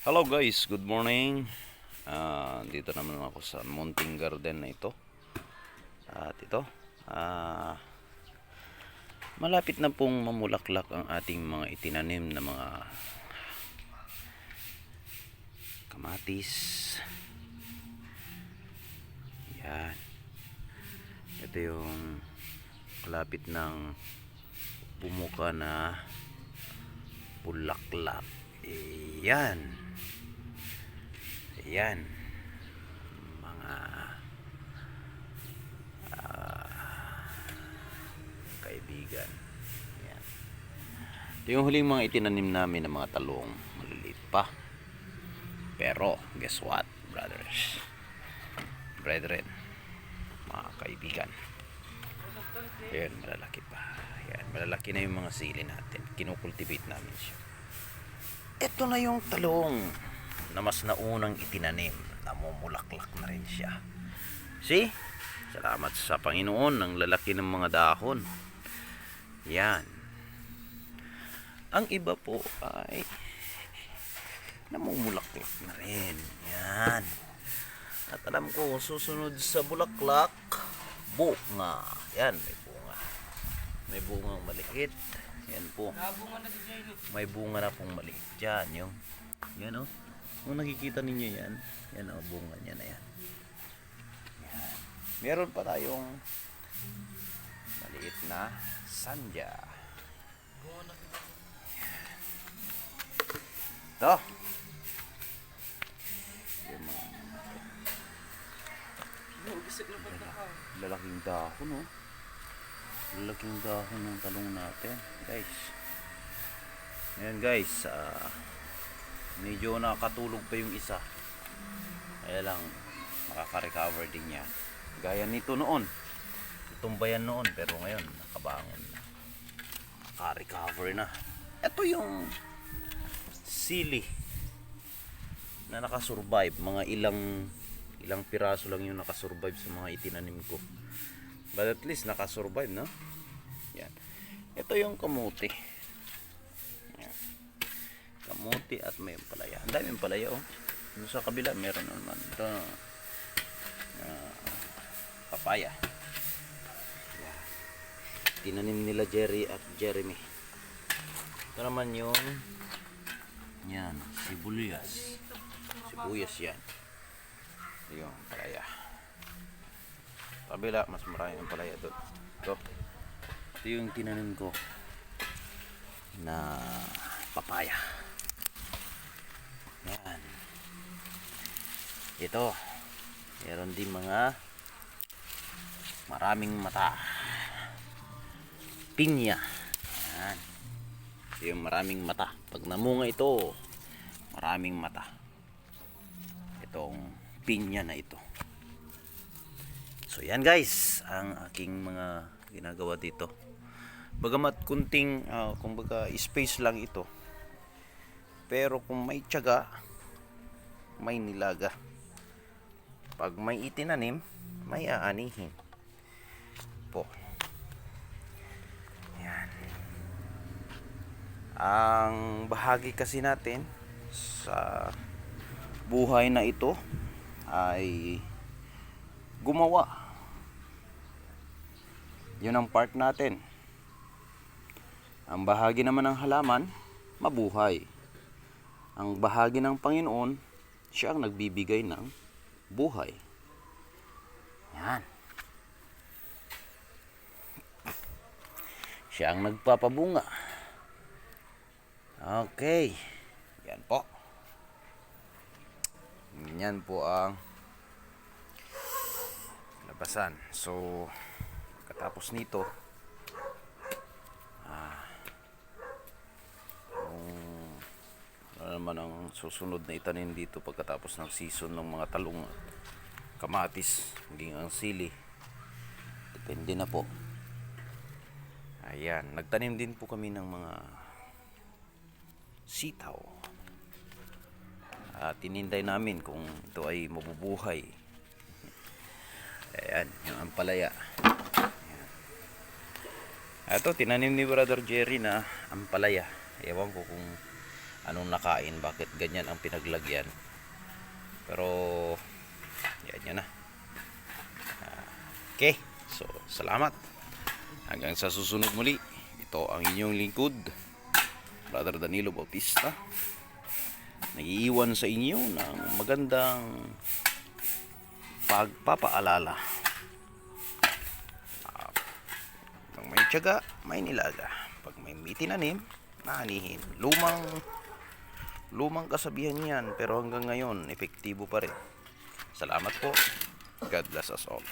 Hello guys, good morning. Dito naman ako sa Mountain Garden na ito. At ito, ah, malapit na pong mamulaklak ang ating mga itinanim na mga kamatis. Yan. Ito yung malapit ng bumuka na bulaklak. Yan. Ayan, mga kaibigan. Ayan. Ito yung huling mga itinanim namin ng mga talong. Maliliit pa. Pero, guess what, brothers? Brethren, mga kaibigan. Ayan, malalaki pa. Ayan, malalaki na yung mga sili natin. Kinukultivate namin siya. Ito na yung talong na mas naunang itinanim. Namumulaklak na rin siya. See? Salamat sa Panginoon ng lalaki ng mga dahon. Yan. Ang iba po ay namumulaklak na rin. Yan. At alam ko, susunod sa bulaklak, bunga. Yan, may bunga. May bungang maliit. Yan po. May bunga na pong maliit dyan. Yung, yan o. Kung nakikita ninyo yan, yan o, bunga niya na yan. Yan. Meron pa tayong maliit na sandya. Ito. Yung mga lalaking dahon, no? Lalaking dahon ng talong natin, guys. Ayan, guys. Medyo nakatulog pa yung isa. Kaya lang, makaka-recover din niya. Gaya nito noon. Tumbayan noon, pero ngayon, nakabangon na. Naka-recover na. Ito yung sili na nakasurvive. Mga ilang piraso lang yung nakasurvive sa mga itinanim ko. But at least nakasurvive, no? Yan. Ito yung kamuti. Yan. Kamuti at may palaya. Ang daming palaya, oh. Yung sa kabila, meron naman. Ito, papaya. Yan. Tinanim nila Jerry at Jeremy. Ito naman yung yan, sibuyas. Sibuyas yan. Ito yung palaya. Kabila, mas marami ang palaya doon. Ito yung tinanim ko na papaya. Yan. Ito, meron din mga maraming mata. Pinya. Yan. Ito yung maraming mata. Pag namunga ito, maraming mata. Itong pinya na ito. So yan guys, ang aking mga ginagawa dito. Bagamat kunting, kumbaga space lang ito. Pero kung may tiyaga, may nilaga. Pag may itinanim, may aanihin. Po. Yan. Ang bahagi kasi natin sa buhay na ito ay gumawa. Yun ang part natin. Ang bahagi naman ng halaman, mabuhay. Ang bahagi ng Panginoon, siya ang nagbibigay ng buhay. Yan. Siya ang nagpapabunga. Okay. Yan po. Yan po ang labasan. So, katapos nito, ano naman ang susunod na itanim dito pagkatapos ng season ng mga talong, kamatis, maging ang sili. Depende na po. Ayan, nagtanim din po kami ng mga sitaw. Tinintay namin kung ito ay mabubuhay. Ayan, yung ampalaya. Ito, tinanim ni Brother Jerry na ampalaya. Ewan ko kung anong nakain, bakit ganyan ang pinaglagyan. Pero yan na. Okay, so salamat. Hanggang sa susunod muli. Ito ang inyong lingkod, Brother Danilo Bautista, nag-iiwan sa inyo ng magandang pagpapaalala. Pag may tiyaga, may nilaga. Pag may tinanim, naanihin. Lumang kasabihan yan, pero hanggang ngayon epektibo pa rin. Salamat po. God bless us all.